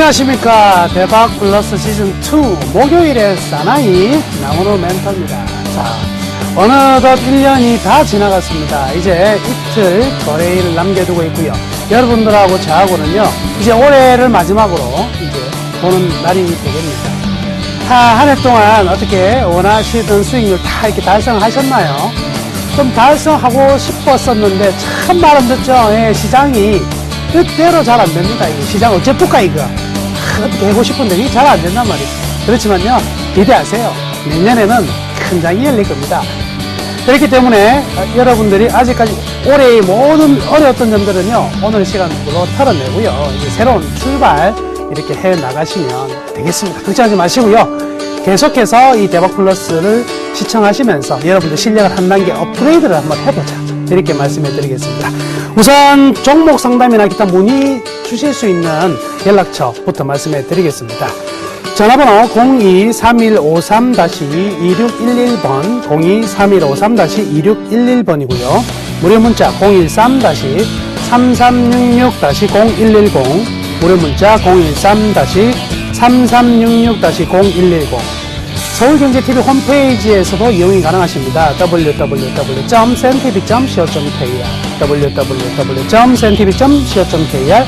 안녕하십니까. 대박 플러스 시즌2 목요일의 사나이 나무노 멘토입니다. 자, 어느덧 1년이 다 지나갔습니다. 이제 이틀 거래일 남겨두고 있고요. 여러분들하고 저하고는요, 이제 올해를 마지막으로 이제 보는 날이 되겠습니다. 한 해 동안 어떻게 원하시던 수익률 다 이렇게 달성하셨나요? 좀 달성하고 싶었었는데 참 말은 듣죠. 예, 시장이 뜻대로 잘 안 됩니다. 이거 시장 어째 볼까 이거. 어떻게 하고 싶은데 이게 잘 안 된단 말이에요. 그렇지만요, 기대하세요. 내년에는 큰 장이 열릴 겁니다. 그렇기 때문에 여러분들이 아직까지 올해의 모든 어려웠던 점들은요, 오늘 시간으로 털어내고요, 이제 새로운 출발 이렇게 해 나가시면 되겠습니다. 걱정하지 마시고요. 계속해서 이 대박 플러스를 시청하시면서 여러분들 실력을 한 단계 업그레이드를 한번 해보자, 이렇게 말씀해 드리겠습니다. 우선 종목 상담이나 기타 문의 주실 수 있는 연락처부터 말씀해 드리겠습니다. 전화번호 02-3153-2611번 02-3153-2611번이고요 무료 문자 013-3366-0110 무료 문자 013-3366-0110 서울경제TV 홈페이지에서도 이용이 가능하십니다. www.cntv.co.kr www.cntv.co.kr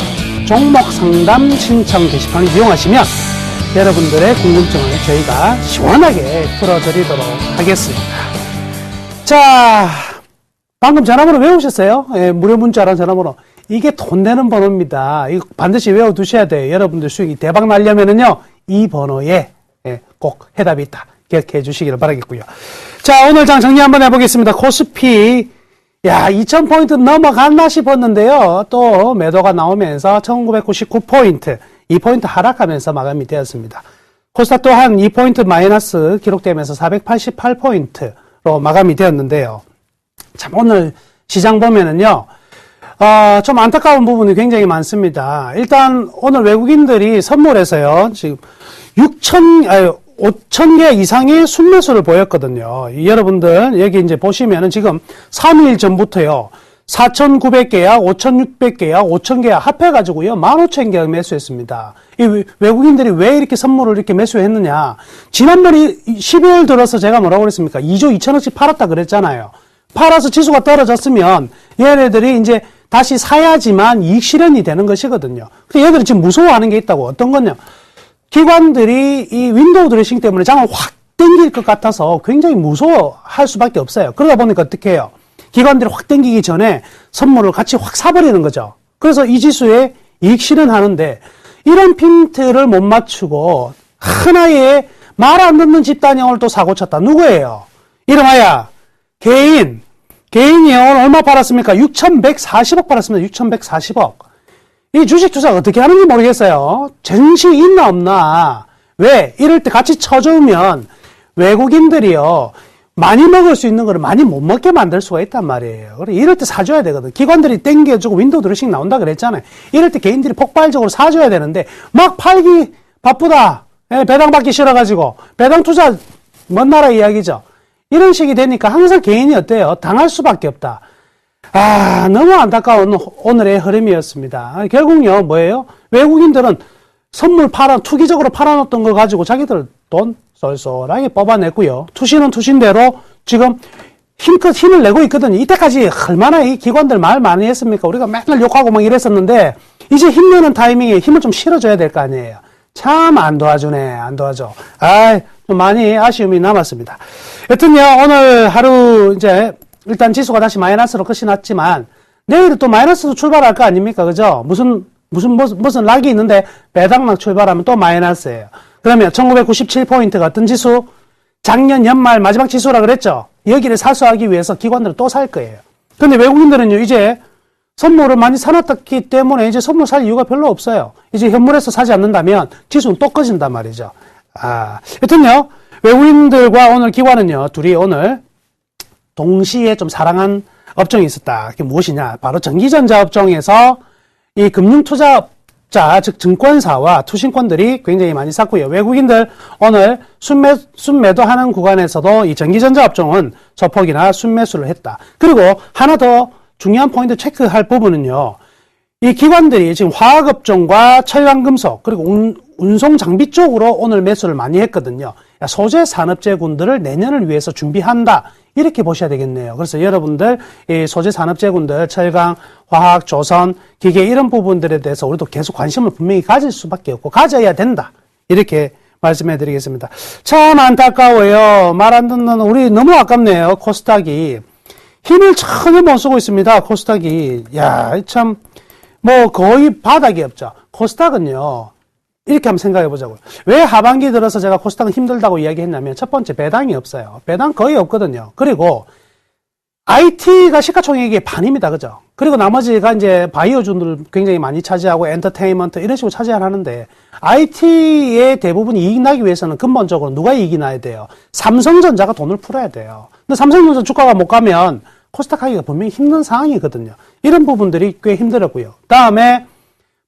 종목 상담 신청 게시판을 이용하시면 여러분들의 궁금증을 저희가 시원하게 풀어드리도록 하겠습니다. 자, 방금 전화번호 외우셨어요? 예, 무료 문자란 전화번호. 이게 돈 되는 번호입니다. 이거 반드시 외워두셔야 돼요. 여러분들 수익이 대박 나려면은요, 이 번호에 꼭 해답이 있다. 기억해 주시기를 바라겠고요. 자, 오늘 장 정리 한번 해보겠습니다. 코스피, 야, 2000포인트 넘어갔나 싶었는데요. 또 매도가 나오면서 1999포인트, 2포인트 하락하면서 마감이 되었습니다. 코스닥 또한 2포인트 마이너스 기록되면서 488포인트로 마감이 되었는데요. 참, 오늘 시장 보면은요, 좀 안타까운 부분이 굉장히 많습니다. 일단, 오늘 외국인들이 선물에서요, 지금 5,000개 이상의 순매수를 보였거든요. 여러분들, 여기 이제 보시면은 지금 3일 전부터요, 4,900개야, 5,600개야, 5,000개야 합해가지고요, 15,000개 매수했습니다. 이 외국인들이 왜 이렇게 선물을 이렇게 매수했느냐. 지난번에 12월 들어서 제가 뭐라고 그랬습니까? 2조 2천억씩 팔았다 그랬잖아요. 팔아서 지수가 떨어졌으면 얘네들이 이제 다시 사야지만 이익 실현이 되는 것이거든요. 근데 얘들이 지금 무서워하는 게 있다고. 어떤 거냐. 기관들이 이 윈도우 드레싱 때문에 장을 확 땡길 것 같아서 굉장히 무서워할 수밖에 없어요. 그러다 보니까 어떻게 해요? 기관들이 확 땡기기 전에 선물을 같이 확 사버리는 거죠. 그래서 이 지수에 이익 실현하는데 이런 핀트를 못 맞추고 하나의 말 안 듣는 집단형을 또 사고 쳤다. 누구예요? 이름하여 개인이 오늘 얼마 팔았습니까? 6,140억 팔았습니다. 6,140억. 이 주식 투자 어떻게 하는지 모르겠어요. 정신이 있나 없나. 왜? 이럴 때 같이 쳐주면 외국인들이요, 많이 먹을 수 있는 거를 많이 못 먹게 만들 수가 있단 말이에요. 그래, 이럴 때 사줘야 되거든. 기관들이 땡겨주고 윈도우 드레싱 나온다 그랬잖아요. 이럴 때 개인들이 폭발적으로 사줘야 되는데 막 팔기 바쁘다. 배당 받기 싫어가지고. 배당 투자 먼 나라 이야기죠. 이런 식이 되니까 항상 개인이 어때요? 당할 수밖에 없다. 너무 안타까운 오늘의 흐름이었습니다. 결국요, 뭐예요? 외국인들은 선물 투기적으로 팔아놓던 걸 가지고 자기들 돈 쏠쏠하게 뽑아냈고요. 투시는 투신대로 지금 힘껏 힘을 내고 있거든요. 이때까지 얼마나 이 기관들 말 많이 했습니까? 우리가 맨날 욕하고 막 이랬었는데, 이제 힘내는 타이밍에 힘을 좀 실어줘야 될 거 아니에요. 참 안 도와주네, 안 도와줘. 좀 많이 아쉬움이 남았습니다. 여튼요, 오늘 하루 이제 일단 지수가 다시 마이너스로 끝이 났지만 내일은 또 마이너스로 출발할 거 아닙니까? 그죠? 무슨 락이 있는데 배당락 출발하면 또 마이너스예요. 그러면 1997포인트가 어떤 지수? 작년 연말 마지막 지수라 그랬죠? 여기를 사수하기 위해서 기관들은 또 살 거예요. 근데 외국인들은요, 이제 선물을 많이 사놨기 때문에 이제 선물 살 이유가 별로 없어요. 이제 현물에서 사지 않는다면 지수는 또 꺼진단 말이죠. 여튼요, 외국인들과 오늘 기관은요, 둘이 오늘 동시에 좀 사랑한 업종이 있었다. 그게 무엇이냐? 바로 전기전자 업종에서 이 금융투자업자, 즉 증권사와 투신권들이 굉장히 많이 샀고요. 외국인들 오늘 순매도하는 구간에서도 이 전기전자 업종은 소폭이나 순매수를 했다. 그리고 하나 더 중요한 포인트 체크할 부분은요, 이 기관들이 지금 화학업종과 철강금속 그리고 운송 장비 쪽으로 오늘 매수를 많이 했거든요. 소재 산업재군들을 내년을 위해서 준비한다. 이렇게 보셔야 되겠네요. 그래서 여러분들 이 소재 산업재군들 철강, 화학, 조선, 기계 이런 부분들에 대해서 우리도 계속 관심을 분명히 가질 수밖에 없고 가져야 된다. 이렇게 말씀해 드리겠습니다. 참 안타까워요. 말 안 듣는 우리 너무 아깝네요. 코스닥이 힘을 전혀 못 쓰고 있습니다. 코스닥이 참 뭐 거의 바닥이 없죠. 코스닥은요. 이렇게 한번 생각해 보자고요. 왜 하반기 들어서 제가 코스닥은 힘들다고 이야기했냐면 첫 번째 배당이 없어요. 배당 거의 없거든요. 그리고 IT가 시가총액의 반입니다. 그죠? 그리고 나머지가 이제 바이오주들 굉장히 많이 차지하고 엔터테인먼트 이런 식으로 차지하는데 IT의 대부분 이익 나기 위해서는 근본적으로 누가 이익이 나야 돼요? 삼성전자가 돈을 풀어야 돼요. 근데 삼성전자 주가가 못 가면 코스닥 하기가 분명히 힘든 상황이거든요. 이런 부분들이 꽤 힘들었고요. 다음에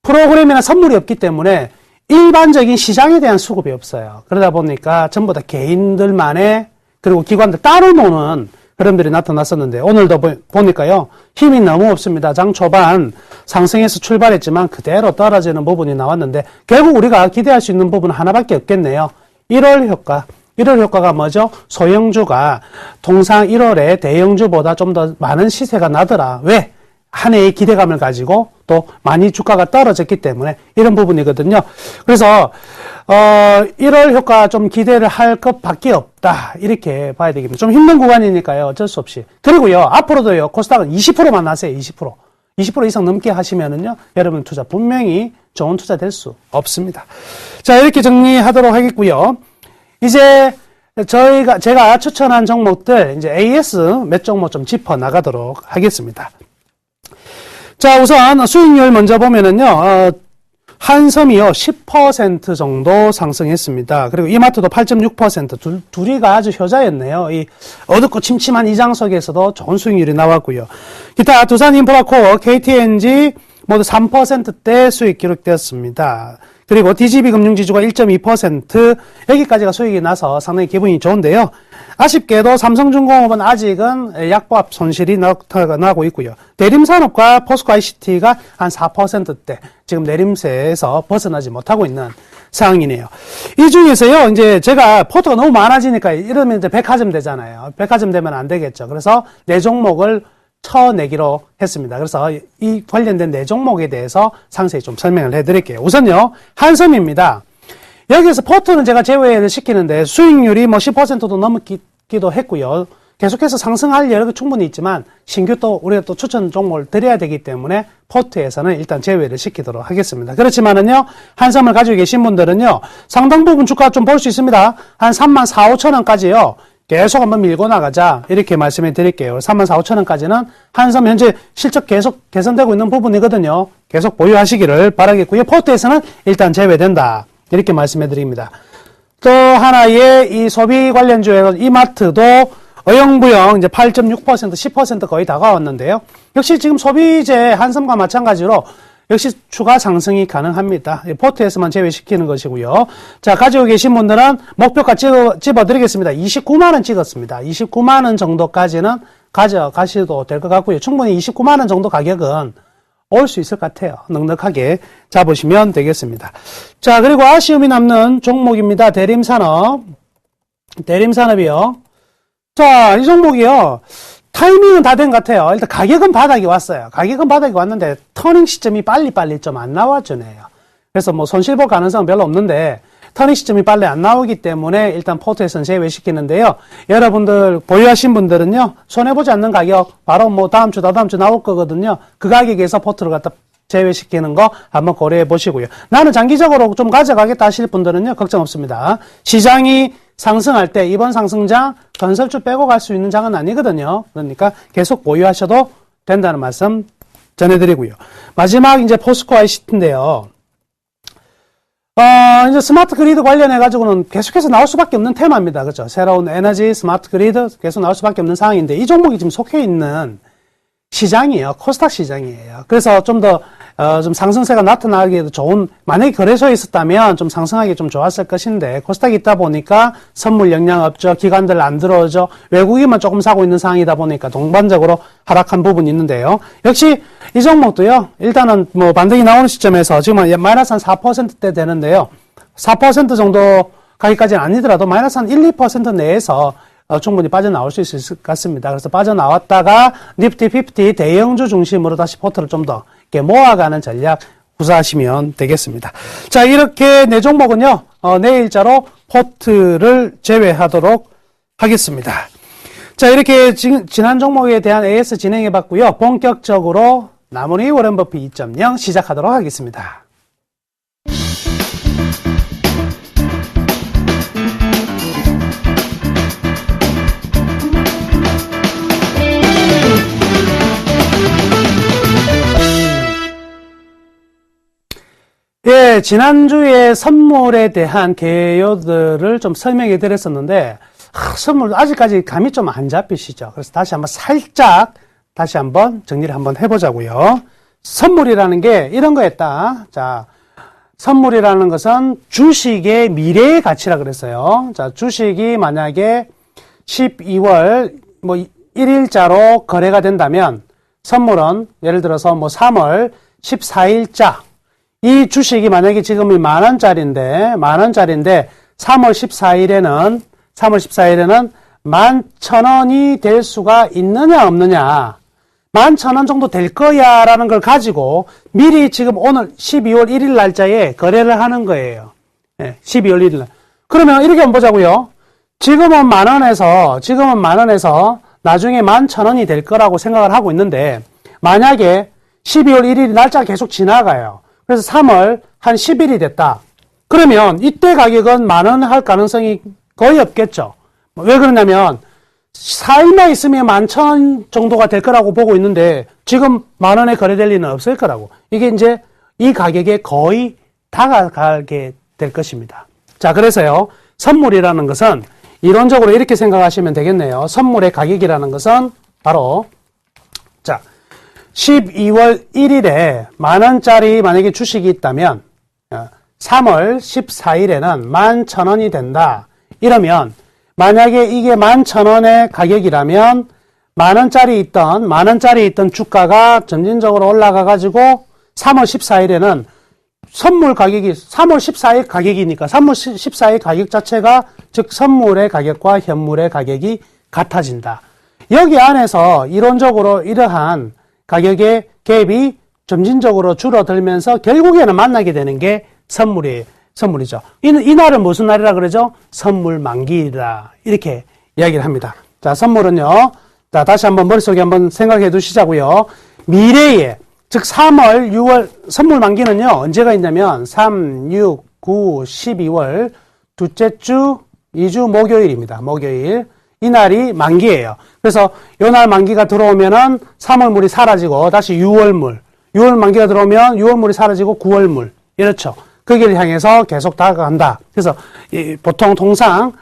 프로그램이나 선물이 없기 때문에 일반적인 시장에 대한 수급이 없어요. 그러다 보니까 전부 다 개인들만의 그리고 기관들 따로 노는 흐름들이 나타났었는데 오늘도 보니까요. 힘이 너무 없습니다. 장 초반 상승해서 출발했지만 그대로 떨어지는 부분이 나왔는데 결국 우리가 기대할 수 있는 부분은 하나밖에 없겠네요. 1월 효과. 1월 효과가 뭐죠? 소형주가 통상 1월에 대형주보다 좀 더 많은 시세가 나더라. 왜? 한 해의 기대감을 가지고 또 많이 주가가 떨어졌기 때문에 이런 부분이거든요. 그래서 1월 효과 좀 기대를 할 것밖에 없다. 이렇게 봐야 되겠습니다. 좀 힘든 구간이니까요. 어쩔 수 없이. 그리고요. 앞으로도요. 코스닥은 20%만 하세요. 20%. 20% 이상 넘게 하시면은요. 여러분 투자 분명히 좋은 투자 될 수 없습니다. 자, 이렇게 정리하도록 하겠고요. 이제 제가 추천한 종목들 이제 AS 몇 종목 좀 짚어 나가도록 하겠습니다. 자, 우선 수익률 먼저 보면은요. 한섬이요 10% 정도 상승했습니다. 그리고 이마트도 8.6% 둘이가 아주 효자였네요. 이 어둡고 침침한 이 장속에서도 좋은 수익률이 나왔고요. 기타 두산인프라코어, KTNG 모두 3%대 수익 기록되었습니다. 그리고 DGB 금융지주가 1.2% 여기까지가 수익이 나서 상당히 기분이 좋은데요. 아쉽게도 삼성중공업은 아직은 약보합 손실이 나타나고 있고요. 대림산업과 포스코 ICT가 한 4%대 지금 내림세에서 벗어나지 못하고 있는 상황이네요. 이 중에서요, 이제 제가 포트가 너무 많아지니까 이러면 이제 백화점 되잖아요. 백화점 되면 안 되겠죠. 그래서 네 종목을 쳐내기로 했습니다. 그래서 이 관련된 네 종목에 대해서 상세히 좀 설명을 해드릴게요. 우선요, 한섬입니다. 여기에서 포트는 제가 제외를 시키는데 수익률이 뭐 10%도 넘기도 했고요. 계속해서 상승할 여력이 충분히 있지만 신규 또 우리가 또 추천 종목을 드려야 되기 때문에 포트에서는 일단 제외를 시키도록 하겠습니다. 그렇지만은요, 한섬을 가지고 계신 분들은요, 상당 부분 주가 좀 볼 수 있습니다. 한 34,5천원까지요. 계속 한번 밀고 나가자 이렇게 말씀해 드릴게요. 34,5천원까지는 한섬 현재 실적 계속 개선되고 있는 부분이거든요. 계속 보유하시기를 바라겠고요. 포트에서는 일단 제외된다 이렇게 말씀해 드립니다. 또 하나의 이 소비 관련주에 이마트도 어영부영 이제 8.6% 10% 거의 다가왔는데요. 역시 지금 소비재 한섬과 마찬가지로 역시 추가 상승이 가능합니다. 포트에서만 제외시키는 것이고요. 자, 가지고 계신 분들은 목표가 집어드리겠습니다. 29만원 찍었습니다. 29만원 정도까지는 가져가셔도 될 것 같고요. 충분히 29만원 정도 가격은 올 수 있을 것 같아요. 넉넉하게 잡으시면 되겠습니다. 자, 그리고 아쉬움이 남는 종목입니다. 대림산업이요. 자, 이 종목이요. 타이밍은 다 된 것 같아요. 일단 가격은 바닥이 왔어요. 가격은 바닥이 왔는데 터닝 시점이 빨리 좀 안 나와주네요. 그래서 뭐 손실 볼 가능성은 별로 없는데 터닝 시점이 빨리 안 나오기 때문에 일단 포트에서는 제외시키는데요. 여러분들 보유하신 분들은요. 손해보지 않는 가격 바로 뭐 다음 주 다다음 주 나올 거거든요. 그 가격에서 포트를 갖다 제외시키는 거 한번 고려해 보시고요. 나는 장기적으로 좀 가져가겠다 하실 분들은요. 걱정 없습니다. 시장이 상승할 때 이번 상승장 건설주 빼고 갈 수 있는 장은 아니거든요. 그러니까 계속 보유하셔도 된다는 말씀 전해드리고요. 마지막 이제 포스코 ICT인데요. 이제 스마트 그리드 관련해가지고는 계속해서 나올 수밖에 없는 테마입니다. 그렇죠? 새로운 에너지 스마트 그리드 계속 나올 수밖에 없는 상황인데 이 종목이 지금 속해 있는 시장이에요. 코스닥 시장이에요. 그래서 좀 더 좀 상승세가 나타나기에도 좋은, 만약에 거래소에 있었다면 좀 상승하기 좀 좋았을 것인데, 코스닥이 있다 보니까 선물 영향 없죠. 기관들 안 들어오죠. 외국인만 조금 사고 있는 상황이다 보니까 동반적으로 하락한 부분이 있는데요. 역시 이 종목도요, 일단은 뭐 반등이 나오는 시점에서 지금은 마이너스 한 4%대 되는데요. 4% 정도 가기까지는 아니더라도 마이너스 한 1, 2% 내에서 충분히 빠져나올 수 있을 것 같습니다. 그래서 빠져나왔다가 니프티 50 대형주 중심으로 다시 포트를 좀 더 이렇게 모아가는 전략 구사하시면 되겠습니다. 자, 이렇게 네 종목은요, 내일자로 포트를 제외하도록 하겠습니다. 자, 이렇게 지난 종목에 대한 AS 진행해 봤고요. 본격적으로 나머리 워렌 버핏 2.0 시작하도록 하겠습니다. 예, 지난주에 선물에 대한 개요들을 좀 설명해 드렸었는데, 선물 아직까지 감이 좀 안 잡히시죠? 그래서 다시 한번 정리를 한번 해보자고요. 선물이라는 게 이런 거였다. 자, 선물이라는 것은 주식의 미래의 가치라 그랬어요. 자, 주식이 만약에 12월 뭐 1일자로 거래가 된다면, 선물은 예를 들어서 뭐 3월 14일자, 이 주식이 만약에 지금이 만원짜리인데 3월 14일에는 11,000원이 될 수가 있느냐 없느냐, 11,000원 정도 될 거야 라는 걸 가지고 미리 지금 오늘 12월 1일 날짜에 거래를 하는 거예요. 12월 1일 날. 그러면 이렇게 한번 보자고요. 지금은 만원에서 나중에 11,000원이 될 거라고 생각을 하고 있는데, 만약에 12월 1일 날짜가 계속 지나가요. 그래서 3월 한 10일이 됐다. 그러면 이때 가격은 만원 할 가능성이 거의 없겠죠. 왜 그러냐면 4일만 있으면 11,000원 정도가 될 거라고 보고 있는데 지금 만원에 거래될 리는 없을 거라고. 이게 이제 이 가격에 거의 다가가게 될 것입니다. 자, 그래서요, 선물이라는 것은 이론적으로 이렇게 생각하시면 되겠네요. 선물의 가격이라는 것은 바로, 자, 12월 1일에 만원짜리 만약에 주식이 있다면 3월 14일에는 11,000원이 된다. 이러면 만약에 이게 11,000원의 가격이라면 만원짜리 있던 주가가 점진적으로 올라가 가지고 3월 14일에는 선물 가격이 3월 14일 가격이니까 3월 14일 가격 자체가, 즉 선물의 가격과 현물의 가격이 같아진다. 여기 안에서 이론적으로 이러한 가격의 갭이 점진적으로 줄어들면서 결국에는 만나게 되는 게 선물이죠. 이 날은 무슨 날이라 그러죠? 선물 만기이다. 이렇게 이야기를 합니다. 자, 선물은요. 자, 다시 한번 머릿속에 한번 생각해 두시자고요. 미래에, 즉 3월, 6월, 선물 만기는요, 언제가 있냐면 3, 6, 9, 12월 둘째 주 2주 목요일입니다. 목요일. 이 날이 만기예요. 그래서 요 날 만기가 들어오면은 3월물이 사라지고 다시 6월물. 6월 만기가 들어오면 6월물이 사라지고 9월물. 이렇죠. 거기를 향해서 계속 다가간다. 그래서 보통 통상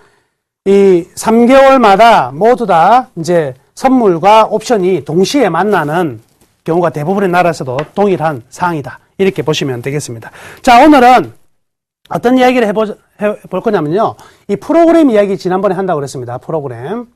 이 3개월마다 모두 다 이제 선물과 옵션이 동시에 만나는 경우가 대부분의 나라에서도 동일한 사항이다. 이렇게 보시면 되겠습니다. 자, 오늘은 어떤 이야기를 해볼 거냐면요. 이 프로그램 이야기 지난번에 한다고 그랬습니다. 프로그램.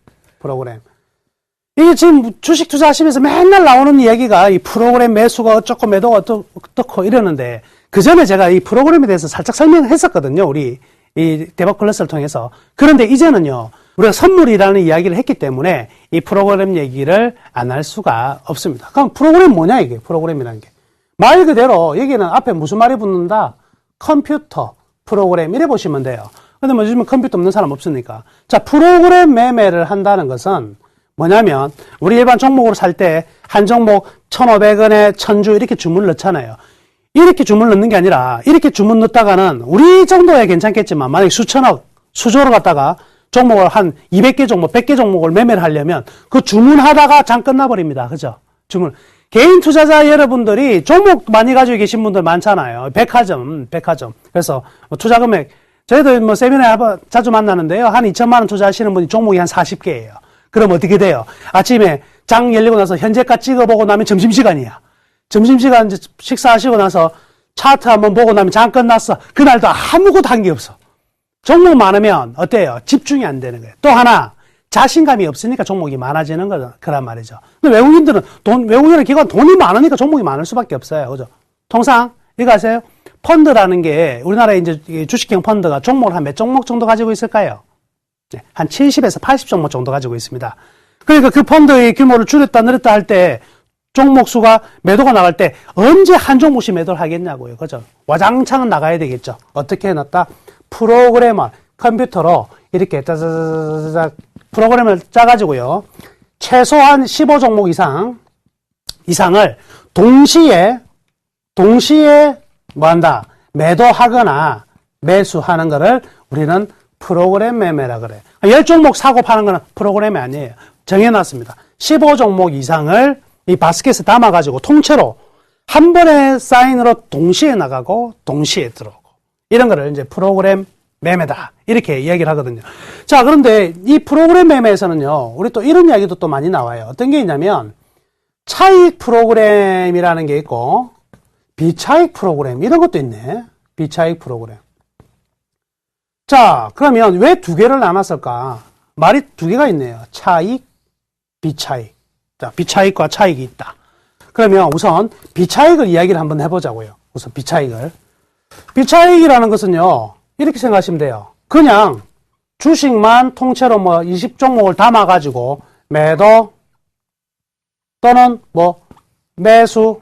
이게 지금 주식 투자하시면서 맨날 나오는 이야기가 이 프로그램 매수가 어쩌고 매도가 어떻고 이러는데, 그 전에 제가 이 프로그램에 대해서 살짝 설명했었거든요. 우리 이 대박 클래스를 통해서. 그런데 이제는요, 우리가 선물이라는 이야기를 했기 때문에 이 프로그램 얘기를 안 할 수가 없습니다. 그럼 프로그램 뭐냐, 이게 프로그램이라는 게. 말 그대로 여기는 앞에 무슨 말이 붙는다? 컴퓨터 프로그램 이래 보시면 돼요. 근데 뭐 요즘은 컴퓨터 없는 사람 없으니까. 자, 프로그램 매매를 한다는 것은 뭐냐면, 우리 일반 종목으로 살 때 한 종목 1,500원에 1,000주 이렇게 주문을 넣잖아요. 이렇게 주문을 넣는 게 아니라 이렇게 주문 넣다가는 우리 정도야 괜찮겠지만, 만약에 수천억, 수조로 갖다가 종목을 한 200개 종목, 100개 종목을 매매를 하려면 그 주문하다가 장 끝나버립니다. 그죠? 주문. 개인 투자자 여러분들이 종목 많이 가지고 계신 분들 많잖아요. 백화점. 그래서 뭐 투자 금액, 저희도 뭐 세미나에 자주 만나는데요. 한 2천만 원 투자하시는 분이 종목이 한 40개예요. 그럼 어떻게 돼요? 아침에 장 열리고 나서 현재가 찍어보고 나면 점심시간이야. 점심시간 이제 식사하시고 나서 차트 한번 보고 나면 장 끝났어. 그날도 아무것도 한 게 없어. 종목 많으면 어때요? 집중이 안 되는 거예요. 또 하나, 자신감이 없으니까 종목이 많아지는 거란 말이죠. 근데 외국인은 기관 돈이 많으니까 종목이 많을 수밖에 없어요. 그죠? 통상, 이거 아세요? 펀드라는 게, 우리나라에 이제 주식형 펀드가 종목을 한 몇 종목 정도 가지고 있을까요? 네, 한 70에서 80 종목 정도 가지고 있습니다. 그러니까 그 펀드의 규모를 줄였다 늘렸다 할 때, 종목 수가 매도가 나갈 때 언제 한 종목씩 매도를 하겠냐고요. 그죠? 와장창은 나가야 되겠죠. 어떻게 해놨다? 프로그래머, 컴퓨터로 이렇게 짜자자자자 프로그램을 짜가지고요. 최소한 15종목 이상을 동시에 뭐 한다? 매도하거나 매수하는 거를 우리는 프로그램 매매라 그래. 10종목 사고 파는 거는 프로그램이 아니에요. 정해놨습니다. 15종목 이상을 이 바스켓에 담아가지고 통째로 한 번에 사인으로 동시에 나가고 동시에 들어오고 이런 거를 이제 프로그램 매매다 이렇게 이야기를 하거든요. 자, 그런데 이 프로그램 매매에서는요, 우리 또 이런 이야기도 또 많이 나와요. 어떤 게 있냐면 차익 프로그램이라는 게 있고 비차익 프로그램 이런 것도 있네. 비차익 프로그램. 자, 그러면 왜 두 개를 나눴을까? 말이 두 개가 있네요. 차익, 비차익. 자, 비차익과 차익이 있다. 그러면 우선 비차익을 이야기를 한번 해보자고요. 우선 비차익을. 비차익이라는 것은요, 이렇게 생각하시면 돼요. 그냥 주식만 통째로 뭐 20종목을 담아가지고 매도 또는 뭐 매수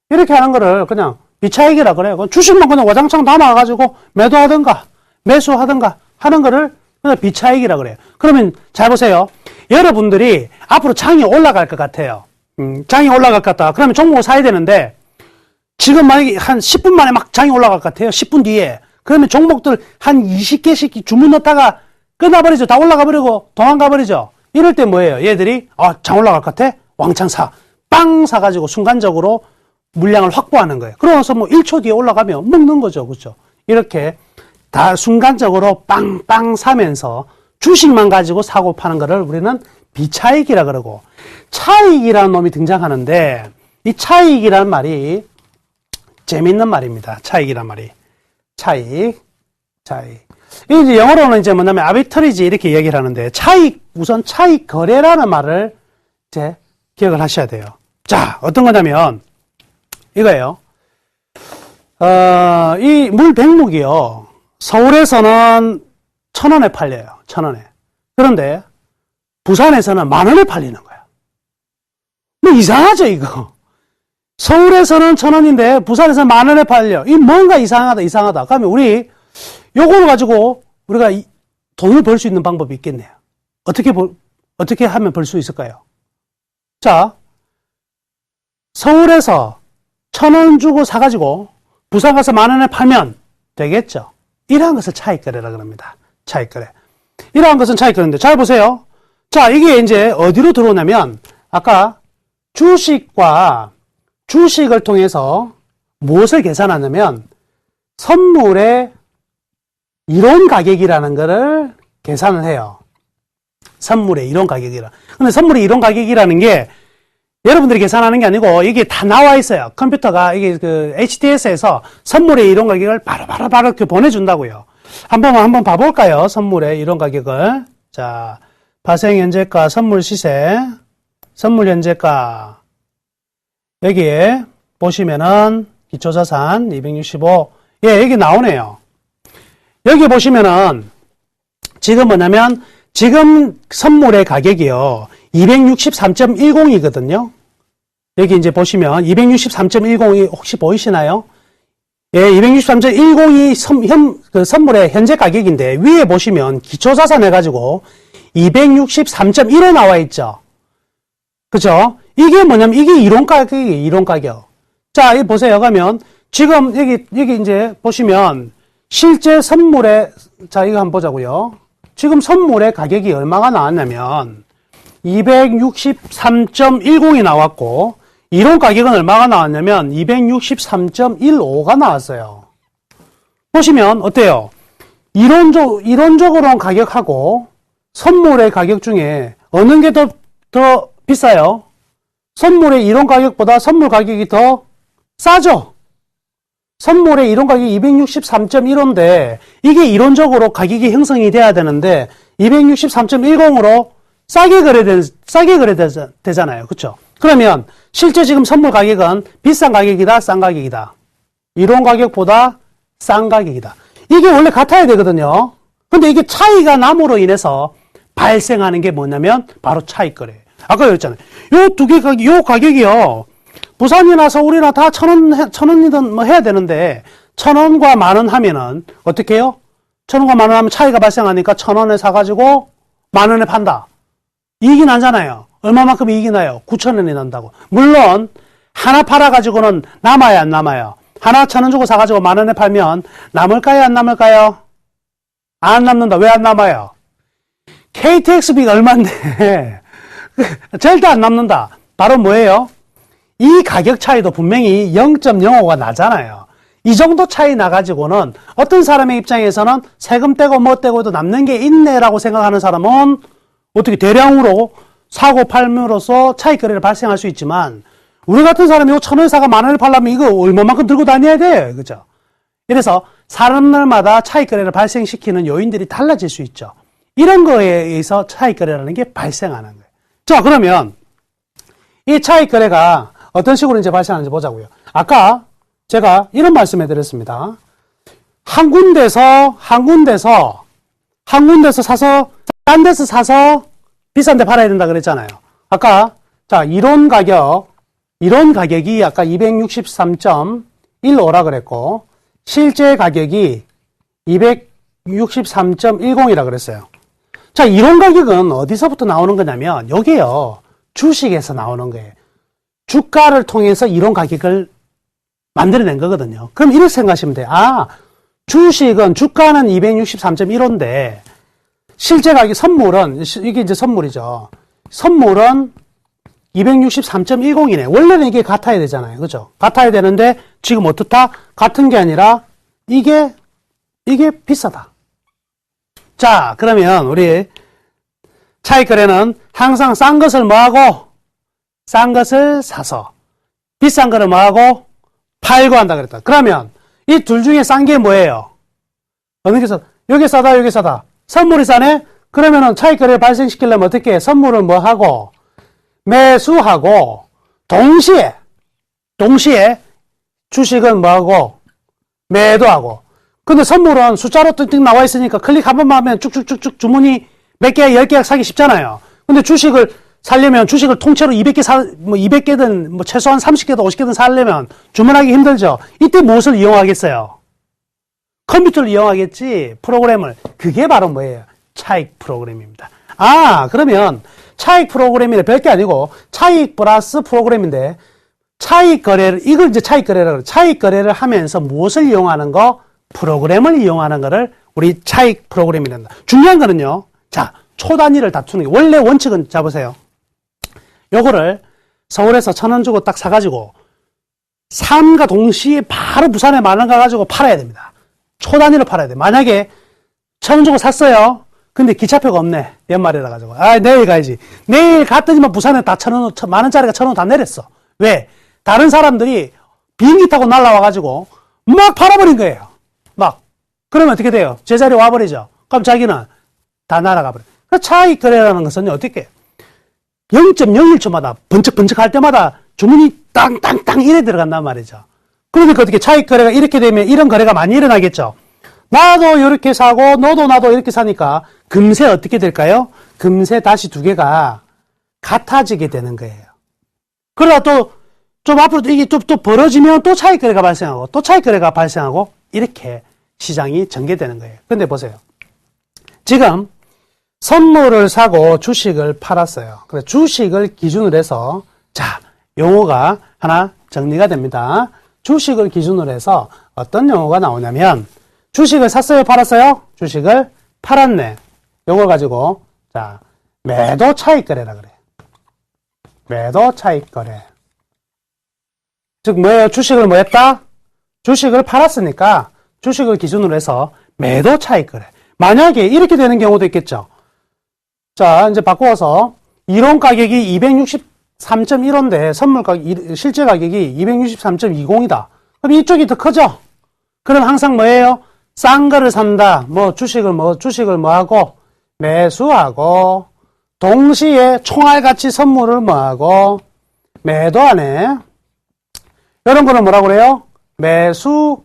이렇게 하는 거를 그냥 비차익이라 그래요. 주식만 그냥 와장창 담아가지고 매도하든가 매수하든가 하는 거를 그냥 비차익이라 그래요. 그러면 잘 보세요. 여러분들이 앞으로 장이 올라갈 것 같아요. 장이 올라갈 것 같다. 그러면 종목을 사야 되는데 지금 만약에 한 10분 만에 막 장이 올라갈 것 같아요. 10분 뒤에. 그러면 종목들 한 20개씩 주문 넣다가 끝나버리죠. 다 올라가 버리고 도망가 버리죠. 이럴 때 뭐예요? 얘들이 장 올라갈 것 같아? 왕창 사. 빵 사가지고 순간적으로 물량을 확보하는 거예요. 그러면서 뭐 1초 뒤에 올라가면 먹는 거죠. 그렇죠? 이렇게 다 순간적으로 빵빵 사면서 주식만 가지고 사고 파는 거를 우리는 비차익이라 그러고, 차익이라는 놈이 등장하는데 이 차익이라는 말이 재밌는 말입니다. 차익이란 말이. 차익. 이게 이제 영어로는 이제 뭐냐면 아비터리지 이렇게 얘기를 하는데 우선 차익 거래라는 말을 이제 기억을 하셔야 돼요. 자, 어떤 거냐면 이거예요. 이 물 100묵이요. 서울에서는 1,000원에 팔려요. 1,000원에. 그런데 부산에서는 10,000원에 팔리는 거야. 뭐 이상하죠, 이거. 서울에서는 1,000원인데 부산에서는 10,000원에 팔려. 이 뭔가 이상하다. 그러면 우리 요걸 가지고 우리가 돈을 벌 수 있는 방법이 있겠네요. 어떻게 하면 벌 수 있을까요? 자, 서울에서 1,000원 주고 사가지고 부산 가서 10,000원에 팔면 되겠죠. 이러한 것을 차익거래라 그럽니다. 차익거래. 이러한 것은 차익거래인데 잘 보세요. 자, 이게 이제 어디로 들어오냐면 아까 주식을 통해서 무엇을 계산하냐면 선물의 이론 가격이라는 것을 계산을 해요. 선물의 이론 가격이라. 근데 선물의 이론 가격이라는 게 여러분들이 계산하는 게 아니고 이게 다 나와 있어요. 컴퓨터가 이게 그 HDS에서 선물의 이론 가격을 바로 이렇게 보내준다고요. 한번 봐볼까요? 선물의 이론 가격을. 자, 발생 현재가, 선물 시세, 선물 현재가. 여기에 보시면은 기초자산 265. 예, 여기 나오네요. 여기 보시면은 지금 뭐냐면 지금 선물의 가격이요. 263.10이거든요. 여기 이제 보시면 263.10이 혹시 보이시나요? 예, 263.10이 그 선물의 현재 가격인데 위에 보시면 기초자산 해가지고 263.1에 나와 있죠. 그죠? 이게 뭐냐면 이게 이론 가격이에요. 이론 가격. 자, 여기 보세요. 가면 지금 여기 이제 보시면 실제 선물의 자, 이거 한번 보자고요. 지금 선물의 가격이 얼마가 나왔냐면 263.10이 나왔고 이론 가격은 얼마가 나왔냐면 263.15가 나왔어요. 보시면 어때요? 이론적으로는 가격하고 선물의 가격 중에 어느 게 더 비싸요? 선물의 이론 가격보다 선물 가격이 더 싸죠? 선물의 이론 가격이 263.15인데 이게 이론적으로 가격이 형성이 돼야 되는데 263.10으로 싸게 거래되잖아요. 그렇죠? 그러면 실제 지금 선물 가격은 비싼 가격이다, 싼 가격이다. 이론 가격보다 싼 가격이다. 이게 원래 같아야 되거든요. 근데 이게 차이가 남으로 인해서 발생하는 게 뭐냐면 바로 차익 거래. 아까 그랬잖아요. 요 두 개 가격, 요 가격이요. 부산이나 서울이나 다 1,000원이든 뭐 해야 되는데 1,000원과 10,000원 하면은 어떻게 해요? 1,000원과 10,000원 하면 차이가 발생하니까 1,000원에 사가지고 10,000원에 판다. 이익이 나잖아요. 얼마만큼 이익이 나요? 9,000원이 난다고. 물론 하나 팔아가지고는 남아야 안 남아요. 하나 1,000원 주고 사가지고 10,000원에 팔면 남을까요? 안 남을까요? 안 남는다. 왜 안 남아요? KTX비가 얼만데 절대 안 남는다. 바로 뭐예요? 이 가격 차이도 분명히 0.05가 나잖아요. 이 정도 차이 나가지고는 어떤 사람의 입장에서는 세금 떼고 뭐 떼고도 남는 게 있네라고 생각하는 사람은 어떻게 대량으로 사고 팔므로써 차익 거래를 발생할 수 있지만 우리 같은 사람이 1,000원에 사가 10,000원에 팔려면 이거 얼마만큼 들고 다녀야 돼? 그죠? 이래서 사람들마다 차익 거래를 발생시키는 요인들이 달라질 수 있죠. 이런 거에 의해서 차익 거래라는 게 발생하는 거예요. 자, 그러면 이 차익 거래가 어떤 식으로 이제 발생하는지 보자고요. 아까 제가 이런 말씀해 드렸습니다. 한 군데서 사서 딴 데서 사서 비싼 데 팔아야 된다 그랬잖아요. 아까 자, 이론 가격이 아까 263.15라 그랬고 실제 가격이 263.10이라 그랬어요. 자, 이론 가격은 어디서부터 나오는 거냐면 여기요. 주식에서 나오는 거예요. 주가를 통해서 이론 가격을 만들어낸 거거든요. 그럼 이렇게 생각하시면 돼요. 아, 주가는 263.15인데 실제 가격 선물은 이게 이제 선물이죠. 선물은 263.10이네. 원래는 이게 같아야 되잖아요. 그죠? 같아야 되는데 지금 어떻다? 같은 게 아니라 이게 비싸다. 자, 그러면 우리 차익 거래는 항상 싼 것을 뭐하고? 싼 것을 사서 비싼 거를 뭐하고? 팔고 한다 그랬다. 그러면 이 둘 중에 싼 게 뭐예요? 어느 게 싸다? 여기 싸다, 여기 싸다. 선물이 싸네? 그러면은 차익 거래를 발생시키려면 어떻게 해? 선물을 뭐하고? 매수하고 동시에 주식은 뭐하고? 매도하고. 근데 선물은 숫자로 뜩뜩 나와 있으니까 클릭 한 번만 하면 쭉쭉쭉쭉 주문이 몇 개, 10개 사기 쉽잖아요. 근데 주식을 살려면 주식을 통째로 200개 200개든 뭐 최소한 30개든 50개든 사려면 주문하기 힘들죠. 이때 무엇을 이용하겠어요? 컴퓨터를 이용하겠지, 프로그램을. 그게 바로 뭐예요? 차익 프로그램입니다. 아, 그러면 차익 프로그램이 별게 아니고 차익 플러스 프로그램인데 차익 거래를, 이걸 이제 차익 거래라고 그래요. 차익 거래를 하면서 무엇을 이용하는 거? 프로그램을 이용하는 거를 우리 차익 프로그램이란다. 중요한 거는요. 자, 초단위를 다투는 게 원래 원칙은 잡으세요. 요거를 서울에서 1,000원 주고 딱 사가지고 삶과 동시에 바로 부산에 10,000원 가가지고 팔아야 됩니다. 초단위로 팔아야 돼. 만약에 1,000원 주고 샀어요. 근데 기차표가 없네. 연말이라 가지고. 아, 내일 가야지. 내일 갔더니만 부산에 다 1,000원, 10,000원짜리가 1,000원 다 내렸어. 왜? 다른 사람들이 비행기 타고 날라와가지고 막 팔아버린 거예요. 막. 그러면 어떻게 돼요? 제자리에 와버리죠. 그럼 자기는 다 날아가 버려요. 그 차익 거래라는 것은 어떻게 0.01초마다 번쩍번쩍 할 때마다 주문이 땅땅땅 이래 들어간단 말이죠. 그러니까 어떻게 차익 거래가 이렇게 되면 이런 거래가 많이 일어나겠죠. 나도 이렇게 사고 너도 나도 이렇게 사니까 금세 어떻게 될까요? 금세 다시 두 개가 같아지게 되는 거예요. 그러다 또 좀 앞으로 이게 또 벌어지면 또 차익 거래가 발생하고 또 차익 거래가 발생하고 이렇게 시장이 전개되는 거예요. 근데 보세요. 지금 선물을 사고 주식을 팔았어요. 그래서 주식을 기준으로 해서 자, 용어가 하나 정리가 됩니다. 주식을 기준으로 해서 어떤 용어가 나오냐면 주식을 샀어요, 팔았어요? 주식을 팔았네. 요걸 가지고 자, 매도 차익 거래라 그래. 매도 차익 거래. 즉 뭐예요? 주식을 뭐 했다? 주식을 팔았으니까 주식을 기준으로 해서 매도 차익 거래. 만약에 이렇게 되는 경우도 있겠죠. 자, 이제 바꾸어서 이론 가격이 3.15인데 선물 가격, 실제 가격이 263.20이다. 그럼 이쪽이 더 크죠? 그럼 항상 뭐예요? 싼 거를 산다. 주식을 하고, 매수하고, 동시에 총알같이 선물을 하고, 매도하네. 이런 거는 뭐라고 그래요? 매수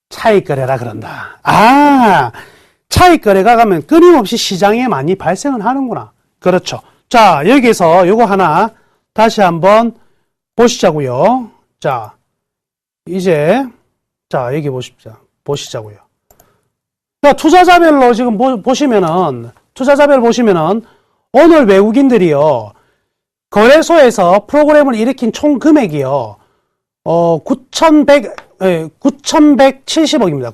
차익 거래라 그런다. 차익 거래가 가면 끊임없이 시장에 많이 발생을 하는구나. 그렇죠. 자, 여기서 요거 하나 다시 한번 보시자고요. 자, 이제 여기 보시자고요. 자, 투자자별로 지금 투자자별 보시면은 오늘 외국인들이요. 거래소에서 프로그램을 일으킨 총 금액이요. 9,170억입니다.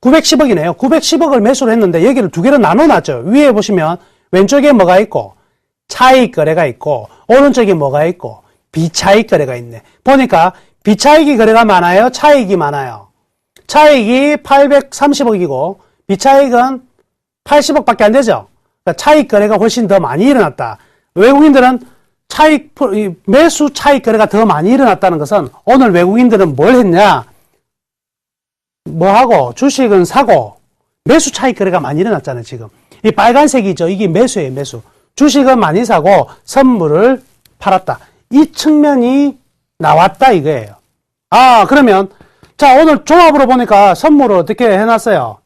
910억이네요. 910억을 매수를 했는데 여기를 두 개로 나눠놨죠. 위에 보시면 왼쪽에 뭐가 있고 차익 거래가 있고 오른쪽에 뭐가 있고 비차익 거래가 있네. 보니까 비차익이 거래가 많아요? 차익이 많아요? 차익이 830억이고 비차익은 80억밖에 안 되죠. 그러니까 차익 거래가 훨씬 더 많이 일어났다. 외국인들은 매수 차익 거래가 더 많이 일어났다는 것은 오늘 외국인들은 뭘 했냐? 주식은 사고 매수 차익 거래가 많이 일어났잖아요, 지금. 이 빨간색이죠. 이게 매수예요, 매수. 주식은 많이 사고 선물을 팔았다. 이 측면이 나왔다 이거예요. 그러면 오늘 종합으로 보니까 선물을 어떻게 해놨어요?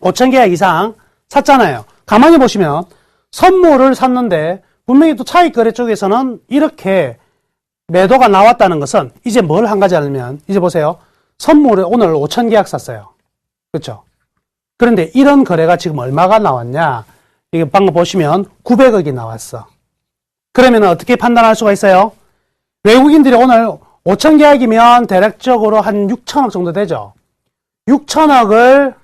5,000계약 이상 샀잖아요. 가만히 보시면 선물을 샀는데 분명히 또 차익 거래 쪽에서는 이렇게 매도가 나왔다는 것은 이제 뭘 한 가지 알면 이제 보세요. 선물을 오늘 5,000계약 샀어요. 그렇죠? 그런데 이런 거래가 지금 얼마가 나왔냐? 이게 방금 보시면 900억이 나왔어. 그러면 어떻게 판단할 수가 있어요? 외국인들이 오늘 5,000계약이면 대략적으로 한 6천억 정도 되죠. 6천억을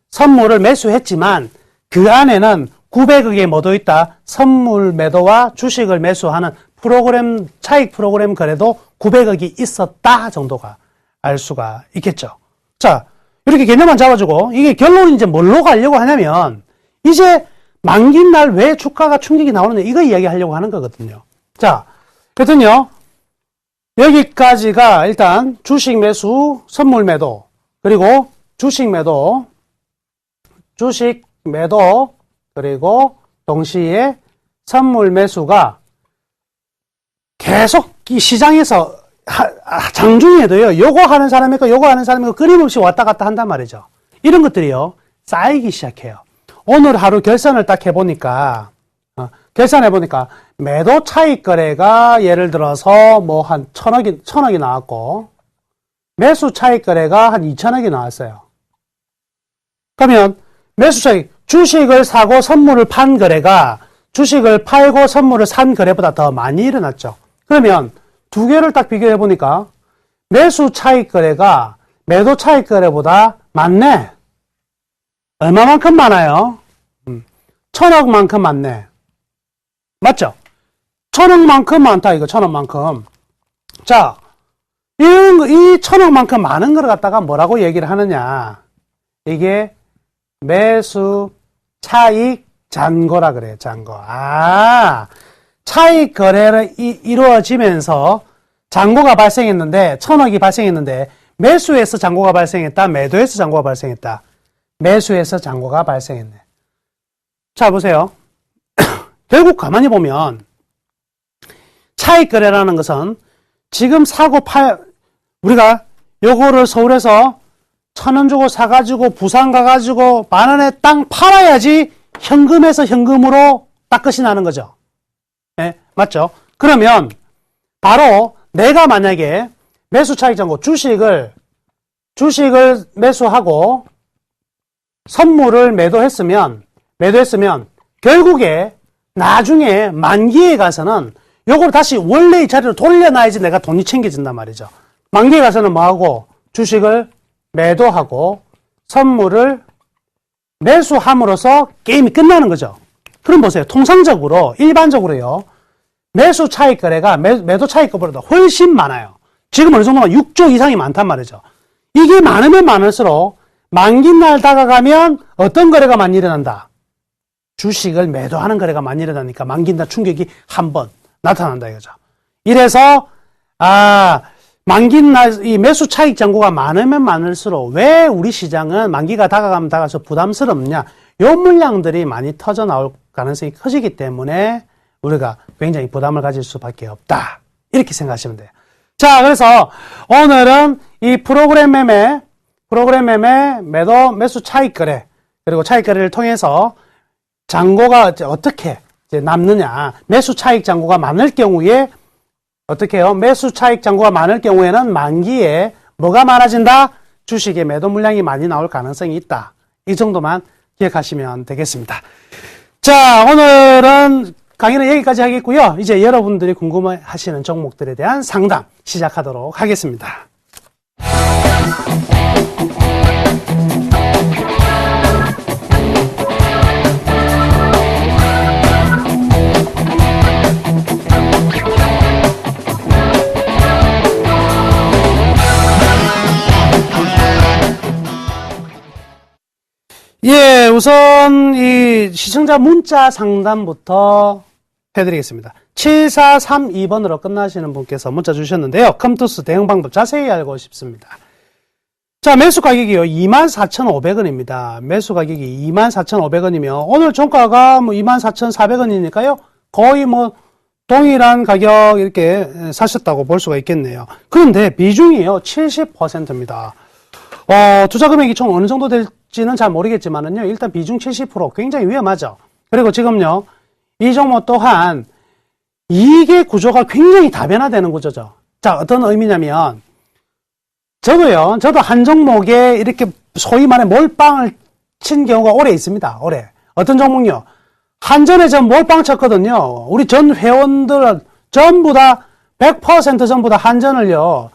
선물을 매수했지만 그 안에는 900억에 뭐 있다? 선물 매도와 주식을 매수하는 차익 프로그램 거래도 900억이 있었다 정도가 알 수가 있겠죠. 자, 이렇게 개념만 잡아주고 이게 결론이 이제 뭘로 가려고 하냐면 이제 만기 날 왜 주가가 충격이 나오느냐 이거 이야기하려고 하는 거거든요. 자, 그랬더니요. 여기까지가 일단 주식 매수, 선물 매도, 그리고 주식 매도, 그리고 동시에 선물 매수가 계속 이 시장에서 장중에도요, 요거 하는 사람이 있고 요거 하는 사람이 있고 끊임없이 왔다 갔다 한단 말이죠. 이런 것들이요, 쌓이기 시작해요. 오늘 하루 결산을 딱 해보니까, 매도 차익 거래가 예를 들어서 뭐 한 1,000억이 나왔고, 매수 차익 거래가 한 2,000억이 나왔어요. 그러면 매수 차익, 주식을 사고 선물을 판 거래가 주식을 팔고 선물을 산 거래보다 더 많이 일어났죠. 그러면 두 개를 딱 비교해 보니까 매수 차익 거래가 매도 차익 거래보다 많네. 얼마만큼 많아요? 1,000억만큼 많네. 맞죠? 1,000억만큼 많다 이거. 1,000억만큼. 자, 이 1,000억만큼 많은 걸 갖다가 뭐라고 얘기를 하느냐? 이게 매수 차익 잔고라 그래요. 잔고. 차익 거래를 이루어지면서 잔고가 발생했는데 1,000억이 발생했는데 매수에서 잔고가 발생했다. 매도에서 잔고가 발생했다. 매수에서 잔고가 발생했네. 자, 보세요. 결국 가만히 보면 차익 거래라는 것은 지금 사고 우리가 요거를 서울에서 1,000원 주고 사가지고 부산 가가지고 10,000원에 땅 팔아야지 현금에서 현금으로 딱 끝이 나는 거죠. 네, 맞죠? 그러면 바로 내가 만약에 매수 차익 잔고 주식을 매수하고 선물을 매도했으면 결국에 나중에 만기에 가서는 요걸 다시 원래의 자리로 돌려놔야지 내가 돈이 챙겨진단 말이죠. 만기에 가서는 뭐하고 주식을 매도하고 선물을 매수함으로써 게임이 끝나는 거죠. 그럼 보세요. 통상적으로 일반적으로요. 매수 차익 거래가 매도 차익 거래보다 훨씬 많아요. 지금 어느 정도면 6조 이상이 많단 말이죠. 이게 많으면 많을수록 만기날 다가가면 어떤 거래가 많이 일어난다? 주식을 매도하는 거래가 많이 일어나니까 만기날 충격이 한 번 나타난다 이거죠. 이래서 만기날 이 매수 차익 잔고가 많으면 많을수록 왜 우리 시장은 만기가 다가가면 다가서 부담스럽냐? 요 물량들이 많이 터져 나올 가능성이 커지기 때문에 우리가 굉장히 부담을 가질 수밖에 없다. 이렇게 생각하시면 돼요. 자, 그래서 오늘은 이 프로그램 매매, 매도, 매수 차익 거래, 그리고 차익 거래를 통해서 잔고가 어떻게 남느냐. 매수 차익 잔고가 많을 경우에 어떻게 해요? 매수 차익 잔고가 많을 경우에는 만기에 뭐가 많아진다? 주식의 매도 물량이 많이 나올 가능성이 있다. 이 정도만 기억하시면 되겠습니다. 자, 오늘은 강의는 여기까지 하겠고요. 이제 여러분들이 궁금해하시는 종목들에 대한 상담 시작하도록 하겠습니다. 예, 우선 이 시청자 문자 상담부터 해드리겠습니다. 7432번으로 끝나시는 분께서 문자 주셨는데요. 컴투스 대응 방법 자세히 알고 싶습니다. 자, 매수 가격이요. 24,500원입니다. 매수 가격이 24,500원이면 오늘 종가가 뭐 24,400원이니까요. 거의 뭐 동일한 가격 이렇게 사셨다고 볼 수가 있겠네요. 그런데 비중이요. 70%입니다. 투자 금액이 총 어느 정도 될지는 잘 모르겠지만은요. 일단 비중 70% 굉장히 위험하죠. 그리고 지금요. 이 종목 또한 이익의 구조가 굉장히 다변화되는 구조죠. 자, 어떤 의미냐면 저도 한 종목에 이렇게 소위 말해 몰빵을 친 경우가 오래 있습니다. 오래. 어떤 종목요? 한전에 전 몰빵 쳤거든요. 우리 전 회원들 전부 다 100% 전부 다 한전을요.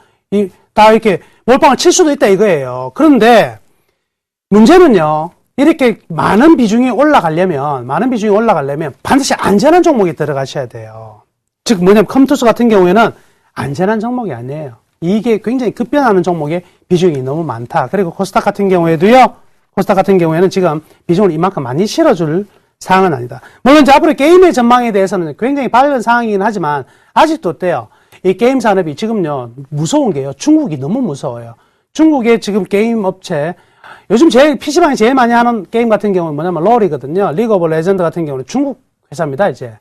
다 이렇게 몰빵을 칠 수도 있다 이거예요. 그런데 문제는요. 이렇게 많은 비중이 올라가려면 반드시 안전한 종목에 들어가셔야 돼요. 즉 뭐냐면 컴투스 같은 경우에는 안전한 종목이 아니에요. 이게 굉장히 급변하는 종목의 비중이 너무 많다. 그리고 코스닥 같은 경우에도요. 코스닥 같은 경우에는 지금 비중을 이만큼 많이 실어줄 상황은 아니다. 물론 이제 앞으로 게임의 전망에 대해서는 굉장히 밝은 상황이긴 하지만 아직도 어때요? 이 게임 산업이 지금요. 무서운 게요. 중국이 너무 무서워요. 중국의 지금 게임 업체 요즘 PC방에 제일 많이 하는 게임 같은 경우는 뭐냐면 롤이거든요. 리그 오브 레전드 같은 경우는 중국 회사입니다, 이제.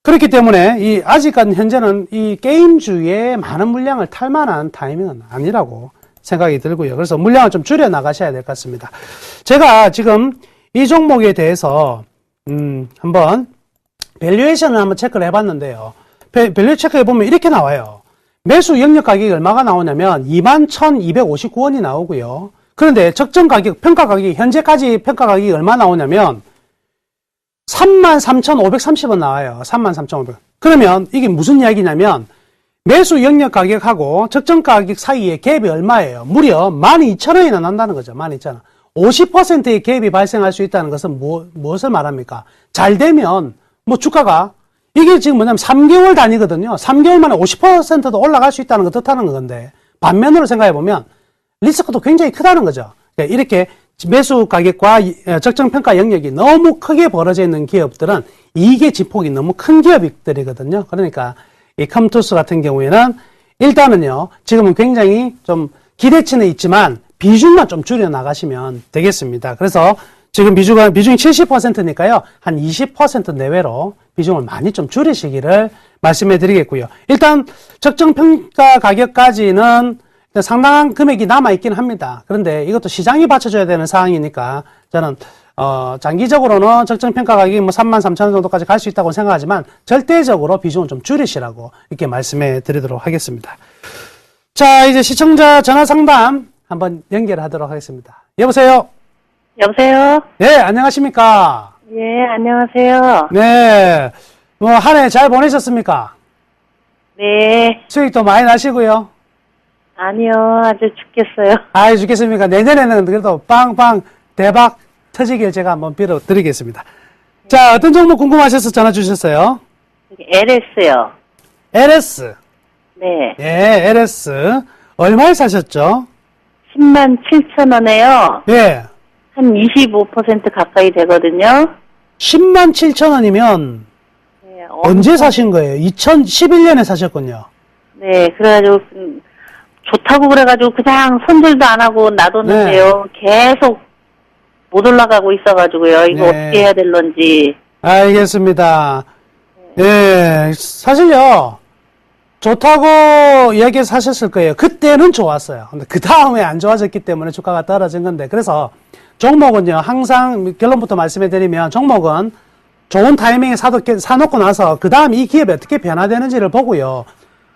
그렇기 때문에, 아직까지 현재는 이 게임주에 많은 물량을 탈 만한 타이밍은 아니라고 생각이 들고요. 그래서 물량을 좀 줄여 나가셔야 될 것 같습니다. 제가 지금 이 종목에 대해서, 한번, 밸류에이션을 한번 체크를 해봤는데요. 밸류 체크해보면 이렇게 나와요. 매수 영역 가격이 얼마가 나오냐면 21,259원이 나오고요. 그런데 적정 가격, 평가 가격이, 현재까지 평가 가격이 얼마 나오냐면 33,530원 나와요. 33,500원. 그러면 이게 무슨 이야기냐면 매수 영역 가격하고 적정 가격 사이에 갭이 얼마예요? 무려 12,000원이나 난다는 거죠. 12,000원. 50%의 갭이 발생할 수 있다는 것은 무엇을 말합니까? 잘 되면 뭐 주가가 이게 지금 뭐냐면 3개월 단위거든요. 3개월 만에 50%도 올라갈 수 있다는 거 뜻하는 건데 반면으로 생각해보면 리스크도 굉장히 크다는 거죠. 이렇게 매수 가격과 적정 평가 영역이 너무 크게 벌어져 있는 기업들은 이익의 지폭이 너무 큰 기업들이거든요. 그러니까 이 컴투스 같은 경우에는 일단은요, 지금은 굉장히 좀 기대치는 있지만 비중만 좀 줄여 나가시면 되겠습니다. 그래서 지금 비중이 70%니까요, 한 20% 내외로 비중을 많이 좀 줄이시기를 말씀해 드리겠고요. 일단 적정 평가 가격까지는 상당한 금액이 남아있긴 합니다. 그런데 이것도 시장이 받쳐줘야 되는 상황이니까 저는 장기적으로는 적정평가 가격이 뭐 33,000원 정도까지 갈 수 있다고 생각하지만 절대적으로 비중을 좀 줄이시라고 이렇게 말씀해 드리도록 하겠습니다. 자, 이제 시청자 전화 상담 한번 연결하도록 하겠습니다. 여보세요? 여보세요? 네, 안녕하십니까? 예, 안녕하세요. 네, 뭐 한 해 잘 보내셨습니까? 네. 수익도 많이 나시고요. 아니요, 아주 죽겠어요. 아이, 죽겠습니까? 내년에는 그래도 빵빵 대박 터지길 제가 한번 빌어드리겠습니다. 자, 어떤 종목 궁금하셔서 전화 주셨어요? LS요. LS. 네. 예, LS. 얼마에 사셨죠? 10만 7천 원에요. 예. 한 25% 가까이 되거든요. 10만 7천 원이면 네, 언제 사신 거예요? 2011년에 사셨군요. 네, 그래가지고, 좋다고 그래가지고 그냥 손질도 안 하고 놔뒀는데요. 계속 못 올라가고 있어가지고요. 이거 네. 어떻게 해야 될런지. 알겠습니다. 예, 사실요, 좋다고 이야기 사셨을 거예요. 그때는 좋았어요. 근데 그 다음에 안 좋아졌기 때문에 주가가 떨어진 건데, 그래서 종목은요, 항상 결론부터 말씀해 드리면, 종목은 좋은 타이밍에 사놓고 나서, 그 다음 이 기업이 어떻게 변화되는지를 보고요.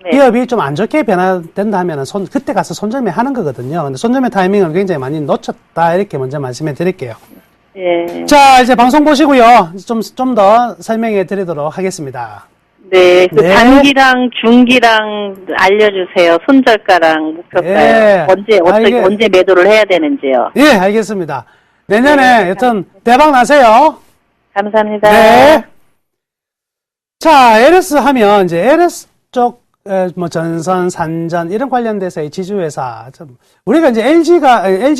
네. 기업이 좀 안 좋게 변화된다 하면은 그때 가서 손절매 하는 거거든요. 근데 손절매 타이밍을 굉장히 많이 놓쳤다. 이렇게 먼저 말씀해 드릴게요. 예. 자, 이제 방송 보시고요. 좀 더 설명해 드리도록 하겠습니다. 네, 그 네. 단기랑 중기랑 알려주세요. 손절가랑 목표가요. 예. 언제 매도를 해야 되는지요. 예, 알겠습니다. 내년에 네, 여튼 대박 나세요. 감사합니다. 네. 자, LS 하면 이제 LS 쪽, 뭐 전선, 산전 이런 관련돼서의 지주회사. 우리가 이제 LG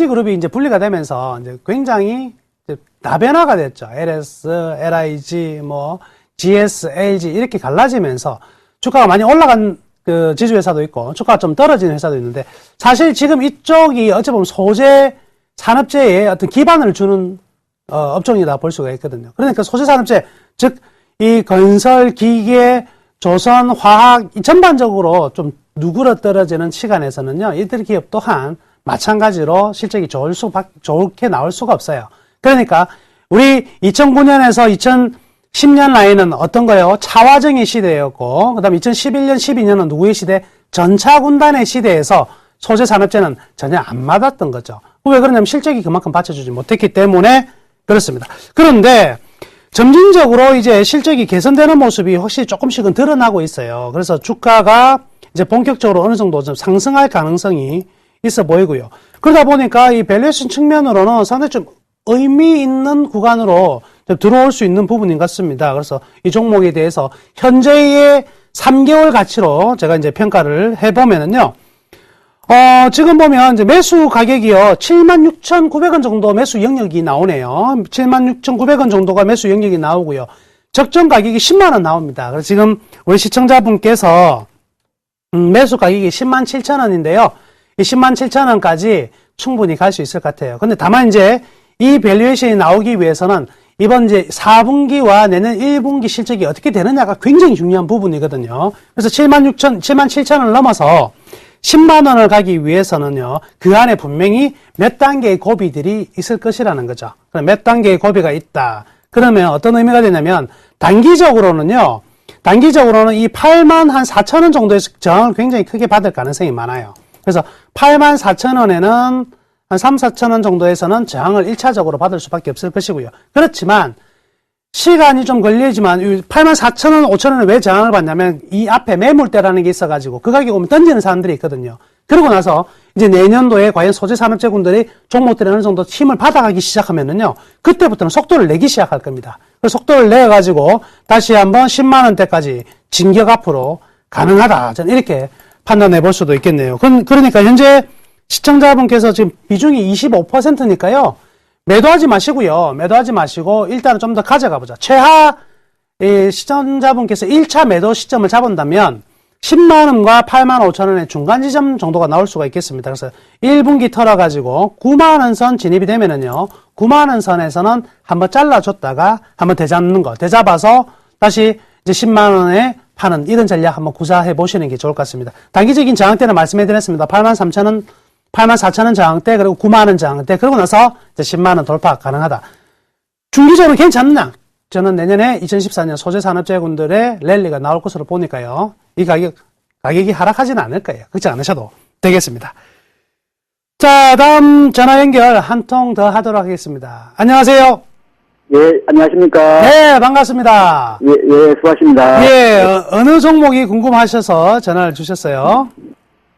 그룹이 이제 분리가 되면서 이제 굉장히 이제 다변화가 됐죠. LS, LIG, 뭐 GS, LG 이렇게 갈라지면서 주가가 많이 올라간 그 지주회사도 있고 주가가 좀 떨어지는 회사도 있는데 사실 지금 이쪽이 어찌 보면 소재 산업재에 어떤 기반을 주는 업종이다 볼 수가 있거든요. 그러니까 소재 산업재, 즉 이 건설, 기계, 조선, 화학 이 전반적으로 좀 누그러떨어지는 시간에서는요. 이들 기업 또한 마찬가지로 실적이 좋게 나올 수가 없어요. 그러니까 우리 2009년에서 2010년 라인은 어떤 거예요? 차화정의 시대였고 그 다음에 2011년, 12년은 누구의 시대? 전차군단의 시대에서 소재 산업재는 전혀 안 맞았던 거죠. 왜 그러냐면 실적이 그만큼 받쳐주지 못했기 때문에 그렇습니다. 그런데 점진적으로 이제 실적이 개선되는 모습이 확실히 조금씩은 드러나고 있어요. 그래서 주가가 이제 본격적으로 어느 정도 좀 상승할 가능성이 있어 보이고요. 그러다 보니까 이 밸류에이션 측면으로는 상당히 좀 의미 있는 구간으로 좀 들어올 수 있는 부분인 것 같습니다. 그래서 이 종목에 대해서 현재의 3개월 가치로 제가 이제 평가를 해보면은요. 지금 보면 이제 매수 가격이요. 76,900원 정도 매수 영역이 나오네요. 76,900원 정도가 매수 영역이 나오고요. 적정 가격이 10만원 나옵니다. 그래서 지금 우리 시청자분께서 매수 가격이 107,000원인데요. 이 107,000원까지 충분히 갈 수 있을 것 같아요. 근데 다만 이제 이 밸류에이션이 나오기 위해서는 이번 이제 4분기와 내년 1분기 실적이 어떻게 되느냐가 굉장히 중요한 부분이거든요. 그래서 77,000원을 넘어서 10만원을 가기 위해서는요, 그 안에 분명히 몇 단계의 고비들이 있을 것이라는 거죠. 그럼 몇 단계의 고비가 있다. 그러면 어떤 의미가 되냐면, 단기적으로는 이 8만 한 4천원 정도에서 저항을 굉장히 크게 받을 가능성이 많아요. 그래서 8만 4천원에는 한 3, 4천원 정도에서는 저항을 1차적으로 받을 수밖에 없을 것이고요. 그렇지만, 시간이 좀 걸리지만 84,000원, 5,000원에 왜 저항을 받냐면 이 앞에 매물대라는 게 있어가지고 그 가격에 오면 던지는 사람들이 있거든요. 그러고 나서 이제 내년도에 과연 소재 산업재군들이 종목들이 어느 정도 힘을 받아가기 시작하면은요, 그때부터는 속도를 내기 시작할 겁니다. 그 속도를 내가지고 다시 한번 10만원대까지 진격 앞으로 가능하다. 저는 이렇게 판단해 볼 수도 있겠네요. 그러니까 현재 시청자분께서 지금 비중이 25%니까요. 매도하지 마시고요. 매도하지 마시고 일단은 좀 더 가져가 보자. 최하 시청자분께서 1차 매도 시점을 잡은다면 10만원과 8만 5천원의 중간 지점 정도가 나올 수가 있겠습니다. 그래서 1분기 털어가지고 9만원 선 진입이 되면은요. 9만원 선에서는 한번 잘라줬다가 한번 되잡아서 다시 이제 10만원에 파는 이런 전략 한번 구사해 보시는 게 좋을 것 같습니다. 단기적인 저항대는 말씀해 드렸습니다. 8만 3천원 84,000원 저항대, 그리고 9만원 저항대, 그러고 나서 이제 10만원 돌파 가능하다. 중기적으로 괜찮나? 저는 내년에 2014년 소재산업재군들의 랠리가 나올 것으로 보니까요. 이 가격이 하락하지는 않을 거예요. 그렇지 않으셔도 되겠습니다. 자, 다음 전화 연결 한 통 더 하도록 하겠습니다. 안녕하세요. 예, 안녕하십니까. 네, 반갑습니다. 예, 수고하십니다. 예, 어느 종목이 궁금하셔서 전화를 주셨어요?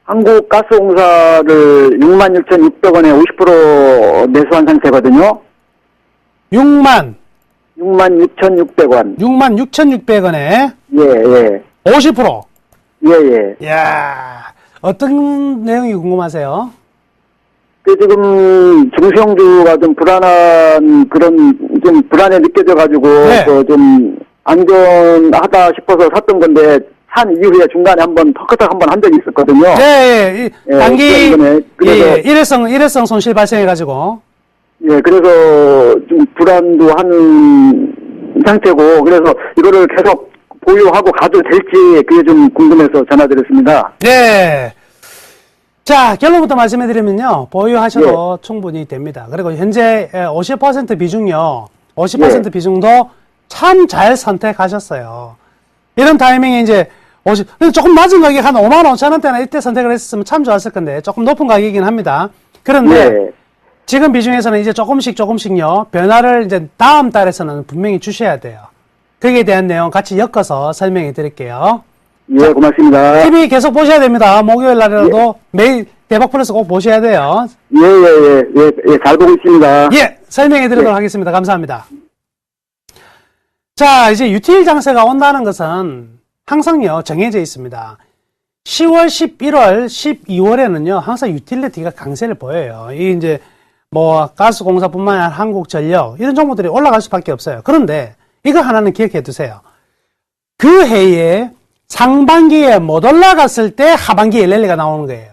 한국가스공사를 66,600원에 50% 매수한 상태거든요. 66,600원. 66,600원에 예. 50%. 예. 이야, 어떤 내용이 궁금하세요? 지금 중소형주가 좀 불안한 그런 좀 불안해 느껴져가지고 네. 좀 안전하다 싶어서 샀던 건데 산 이후에 중간에 한번 턱턱 한번 한 적이 있었거든요. 네, 예, 단기 그래서 예, 일회성 손실 발생해가지고. 예, 그래서 좀 불안도 하는 상태고 그래서 이거를 계속 보유하고 가도 될지 그게 좀 궁금해서 전화드렸습니다. 네. 자, 결론부터 말씀해드리면요. 보유하셔도 충분히 됩니다. 그리고 현재 50% 비중요. 50% 예. 비중도 참 잘 선택하셨어요. 이런 타이밍에 이제 조금 낮은 가격 한 5만 5천 원대나 이때 선택을 했으면 참 좋았을 건데 조금 높은 가격이긴 합니다. 그런데 예. 지금 비중에서는 이제 조금씩요. 변화를 이제 다음 달에서는 분명히 주셔야 돼요. 거기에 대한 내용 같이 엮어서 설명해 드릴게요. 예, 고맙습니다. TV 계속 보셔야 됩니다. 목요일 날이라도 매일 대박 플러스 꼭 보셔야 돼요. 예, 잘 보고 있습니다. 예, 설명해 드리도록 하겠습니다. 감사합니다. 자, 이제 유틸 장세가 온다는 것은 항상요, 정해져 있습니다. 10월, 11월, 12월에는요, 항상 유틸리티가 강세를 보여요. 이 이제, 가스공사뿐만 아니라 한국전력, 이런 정보들이 올라갈 수밖에 없어요. 그런데, 이거 하나는 기억해 두세요. 그 해에 상반기에 못 올라갔을 때 하반기에 랠리가 나오는 거예요.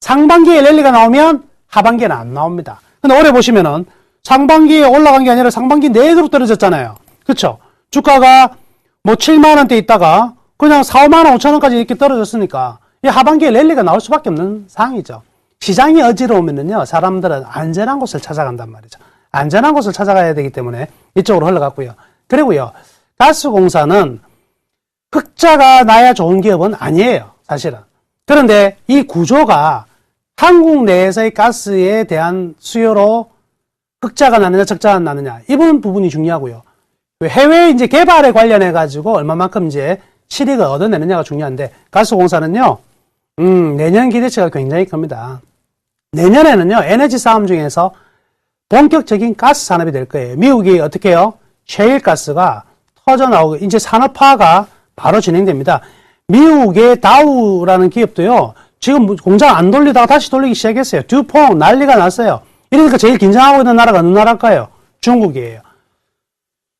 상반기에 랠리가 나오면 하반기에는 안 나옵니다. 근데 올해 보시면은 상반기에 올라간 게 아니라 상반기 내도록 떨어졌잖아요. 그쵸? 주가가 7만원대 있다가 그냥 4, 5만원, 5천원까지 이렇게 떨어졌으니까 이 하반기에 랠리가 나올 수밖에 없는 상황이죠. 시장이 어지러우면은요, 사람들은 안전한 곳을 찾아간단 말이죠. 안전한 곳을 찾아가야 되기 때문에 이쪽으로 흘러갔고요. 그리고요, 가스공사는 흑자가 나야 좋은 기업은 아니에요, 사실은. 그런데 이 구조가 한국 내에서의 가스에 대한 수요로 흑자가 나느냐, 적자가 나느냐, 이번 부분이 중요하고요. 해외 이제 개발에 관련해가지고 얼마만큼 이제 실익을 얻어내느냐가 중요한데, 가스공사는요, 내년 기대치가 굉장히 큽니다. 내년에는요, 에너지 싸움 중에서 본격적인 가스 산업이 될 거예요. 미국이 어떻게 해요? 셰일가스가 터져나오고, 이제 산업화가 바로 진행됩니다. 미국의 다우라는 기업도요, 지금 공장 안 돌리다가 다시 돌리기 시작했어요. 듀퐁 난리가 났어요. 이러니까 제일 긴장하고 있는 나라가 어느 나라일까요? 중국이에요.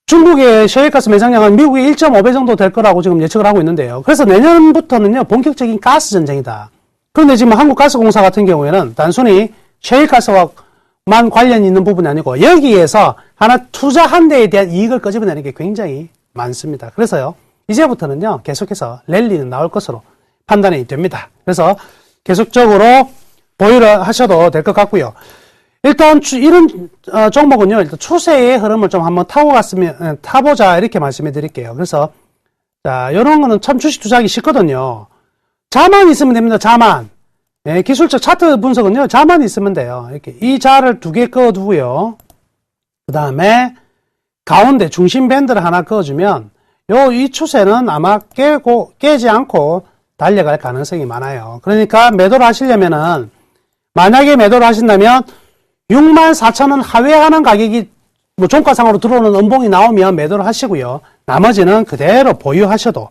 중국의 셰일가스 매장량은 미국의 1.5배 정도 될 거라고 지금 예측을 하고 있는데요. 그래서 내년부터는요, 본격적인 가스 전쟁이다. 그런데 지금 한국가스공사 같은 경우에는 단순히 셰일가스와만 관련이 있는 부분이 아니고 여기에서 하나 투자한 데에 대한 이익을 끄집어내는 게 굉장히 많습니다. 그래서요, 이제부터는요, 계속해서 랠리는 나올 것으로 판단이 됩니다. 그래서 계속적으로 보유를 하셔도 될 것 같고요. 일단 이런 종목은요, 일단 추세의 흐름을 좀 한번 타보자 이렇게 말씀해 드릴게요. 그래서 자, 이런 거는 참 주식 투자하기 쉽거든요. 자만 있으면 됩니다. 자만. 예, 기술적 차트 분석은요, 자만 있으면 돼요. 이렇게 이 자를 2개 그어두고요. 그 다음에 가운데 중심 밴드를 하나 그어주면 이 추세는 아마 깨지 않고 달려갈 가능성이 많아요. 그러니까 매도를 하시려면은, 만약에 매도를 하신다면 64,000원 하회하는 가격이 종가상으로 들어오는 음봉이 나오면 매도를 하시고요. 나머지는 그대로 보유하셔도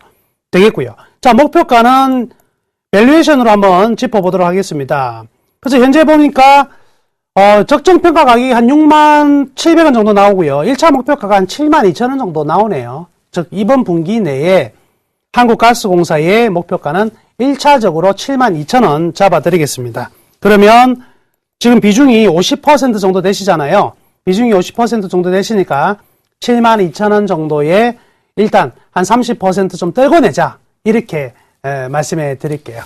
되겠고요. 자, 목표가는 밸류에이션으로 한번 짚어보도록 하겠습니다. 그래서 현재 보니까 적정평가 가격이 한 67,000원 정도 나오고요. 1차 목표가가 한 72,000원 정도 나오네요. 즉 이번 분기 내에 한국가스공사의 목표가는 1차적으로 72,000원 잡아드리겠습니다. 그러면 지금 비중이 50% 정도 되시잖아요. 비중이 50% 정도 되시니까 72,000원 정도에 일단 한 30% 좀 떨고 내자, 이렇게 말씀해 드릴게요.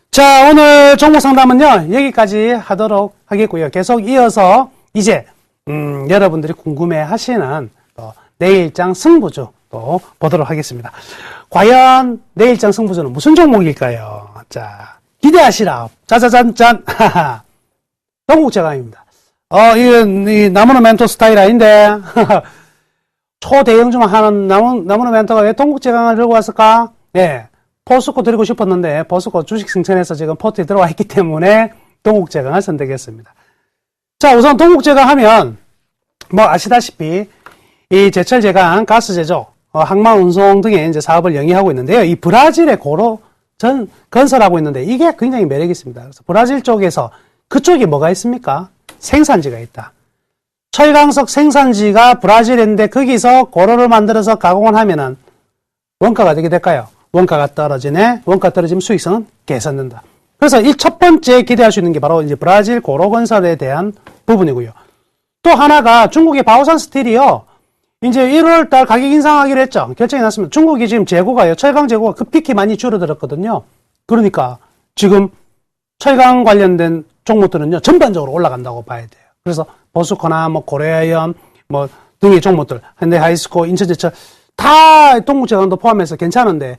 자, 오늘 종목 상담은요, 여기까지 하도록 하겠고요. 계속 이어서 이제 여러분들이 궁금해 하시는 또 내일장 승부주 또 보도록 하겠습니다. 과연 내일장 승부주는 무슨 종목일까요? 자, 기대하시라. 짜자잔짠. 동국제강입니다. 이 나무는 멘토 스타일 아닌데. 초대형 좀 하는 나무는 멘토가 왜 동국제강을 들고 왔을까? 예. 포스코 드리고 싶었는데, 포스코 주식 승천해서 지금 포트에 들어와 있기 때문에 동국제강을 선택했습니다. 자, 우선 동국제강 하면, 아시다시피, 이 제철 제강, 가스 제조, 항만 운송 등의 이제 사업을 영위하고 있는데요. 이 브라질의 고로 건설하고 있는데, 이게 굉장히 매력이 있습니다. 그래서 브라질 쪽에서 그쪽에 뭐가 있습니까? 생산지가 있다. 철강석 생산지가 브라질인데 거기서 고로를 만들어서 가공을 하면은 원가가 어떻게 될까요? 원가가 떨어지네. 원가 떨어지면 수익성은 개선된다. 그래서 첫 번째 기대할 수 있는 게 바로 이제 브라질 고로 건설에 대한 부분이고요. 또 하나가 중국의 바오산 스틸이요. 이제 1월 달 가격 인상하기로 했죠. 결정이 났습니다. 중국이 지금 재고가요. 철강 재고가 급격히 많이 줄어들었거든요. 그러니까 지금 철강 관련된 종목들은요. 전반적으로 올라간다고 봐야 돼요. 그래서 보스코나 뭐 고려아연 뭐 등의 종목들, 현대하이스코, 인천제철 다 동국제강도 포함해서 괜찮은데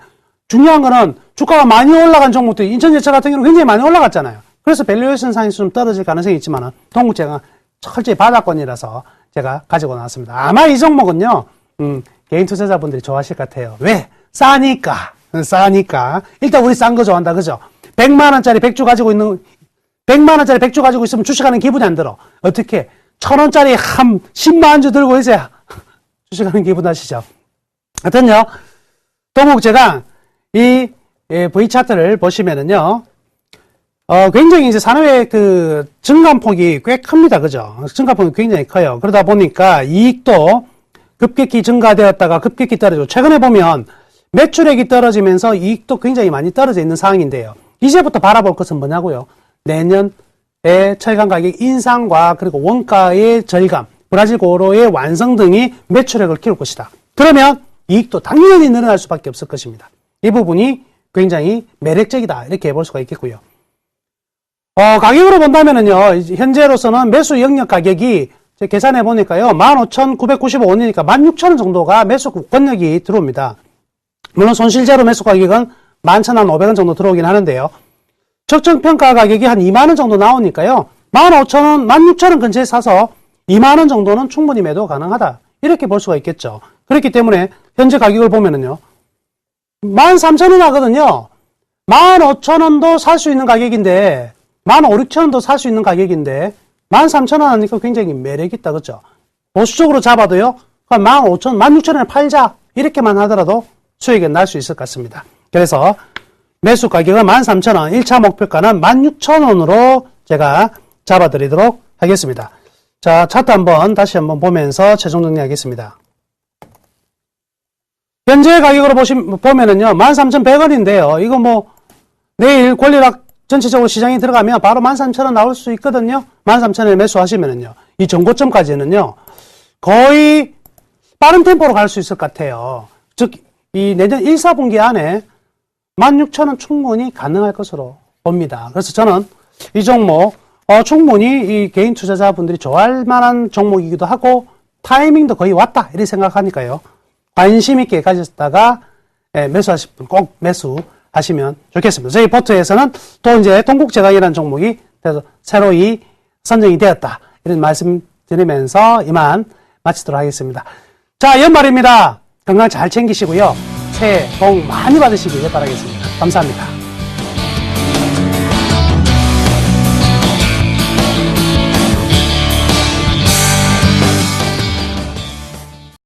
중요한 거는 주가가 많이 올라간 종목들이 인천제철 같은 경우는 굉장히 많이 올라갔잖아요. 그래서 밸류에이션 상에서 좀 떨어질 가능성이 있지만은 동국제강 철저히 바닥권이라서 제가 가지고 나왔습니다. 아마 이 종목은요, 개인 투자자분들이 좋아하실 것 같아요. 왜? 싸니까. 일단 우리 싼 거 좋아한다, 그죠? 100만원짜리 백주 가지고 있는, 100만원짜리 백주 가지고 있으면 주식하는 기분이 안 들어. 어떻게? 1000원짜리 한 10만 주 들고 있어야 주식하는 기분 아시죠? 하여튼요, 동국제강, 이 V차트를 보시면은요, 굉장히 이제 산업의 그 증감폭이 꽤 큽니다. 그죠? 증감폭이 굉장히 커요. 그러다 보니까 이익도 급격히 증가되었다가 급격히 떨어지고, 최근에 보면 매출액이 떨어지면서 이익도 굉장히 많이 떨어져 있는 상황인데요. 이제부터 바라볼 것은 뭐냐고요? 내년에 철강 가격 인상과 그리고 원가의 절감, 브라질 고로의 완성 등이 매출액을 키울 것이다. 그러면 이익도 당연히 늘어날 수밖에 없을 것입니다. 이 부분이 굉장히 매력적이다. 이렇게 볼 수가 있겠고요. 가격으로 본다면은요, 현재로서는 매수 영역 가격이 계산해 보니까요, 15,995원이니까 16,000원 정도가 매수 권역이 들어옵니다. 물론 손실제로 매수 가격은 11,500원 정도 들어오긴 하는데요. 적정평가 가격이 한 2만원 정도 나오니까요, 15,000원, 16,000원 근처에 사서 2만원 정도는 충분히 매도 가능하다. 이렇게 볼 수가 있겠죠. 그렇기 때문에 현재 가격을 보면은요, 13,000원 하거든요. 15,000원도 살 수 있는 가격인데, 15,600원도 살 수 있는 가격인데 13,000원 하니까 굉장히 매력 있다. 그죠? 보수적으로 잡아도요. 15,000원, 16,000원에 팔자. 이렇게만 하더라도 수익이 날 수 있을 것 같습니다. 그래서 매수 가격은 13,000원, 1차 목표가는 16,000원으로 제가 잡아드리도록 하겠습니다. 자, 차트 다시 한번 보면서 최종 정리하겠습니다. 현재 가격으로 보면은요, 13,100원인데요. 이거 뭐, 내일 권리락 전체적으로 시장에 들어가면 바로 13,000원 나올 수 있거든요. 13,000원에 매수하시면은요. 이 정고점까지는요. 거의 빠른 템포로 갈 수 있을 것 같아요. 즉, 이 내년 1, 4분기 안에 16,000원 충분히 가능할 것으로 봅니다. 그래서 저는 이 종목, 충분히 이 개인 투자자분들이 좋아할 만한 종목이기도 하고, 타이밍도 거의 왔다. 이렇게 생각하니까요. 관심 있게 가졌다가, 매수하실 분 꼭 매수하시면 좋겠습니다. 저희 포트에서는 또 이제 동국제강이라는 종목이 새로이 선정이 되었다. 이런 말씀 드리면서 이만 마치도록 하겠습니다. 자, 연말입니다. 건강 잘 챙기시고요. 새해 복 많이 받으시길 바라겠습니다. 감사합니다.